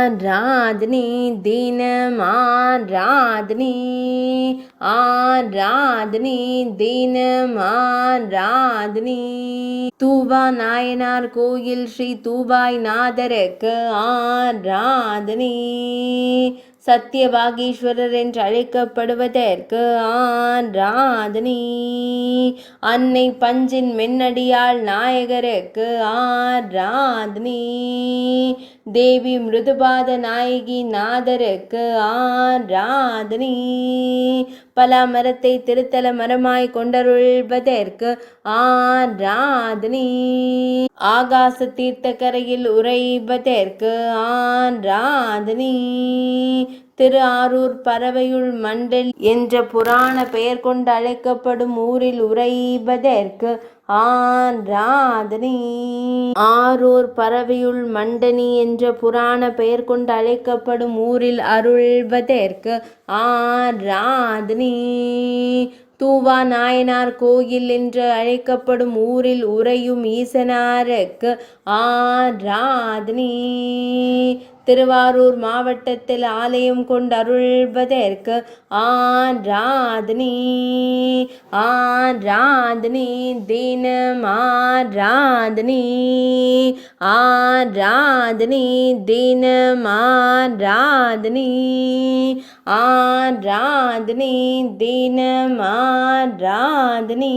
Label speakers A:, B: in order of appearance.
A: ஆராதனை தினம் ஆராதனை ஆராதனை தினம் ஆராதனை தூவா நாயனார் கோயில் ஸ்ரீ தூவாய் நாதருக்கு ஆராதனை சத்தியபாகீஸ்வரர் என்று அழைக்கப்படுவதற்கு ஆராதனை அன்னை பஞ்சின் மென்னடியாள் நாயகருக்கு ஆராதனை தேவி மிருதுபாத நாயகி நாதருக்கு ஆராதனை பலா மரத்தை திருத்தல மரமாய் கொண்டருள்வதற்கு ஆராதனை ஆகாச தீர்த்த கரையில் உறைவதற்கு ஆராதனை திரு ஆரூர் பறவையுள் மண்டல் என்ற புராண பெயர் கொண்டு அழைக்கப்படும் ஊரில் உறைவதற்கு ஆராதனை ஆரூர் பறவையுள் மண்டனி என்ற புராண பெயர் கொண்டு அழைக்கப்படும் ஊரில் அருள்வதற்கு ஆராதனை தூவா நாயனார் கோயில் என்று அழைக்கப்படும் ஊரில் உறையும் ஈசனாருக்கு ஆராதனை திருவாரூர் மாவட்டத்தில் ஆலயம் கொண்டருள்வதற்கு ஆராதனை ஆராதனை தினம் ஆராதனை ஆராதனை தினம் ஆராதனை ஆராதனை தினம் ஆராதனை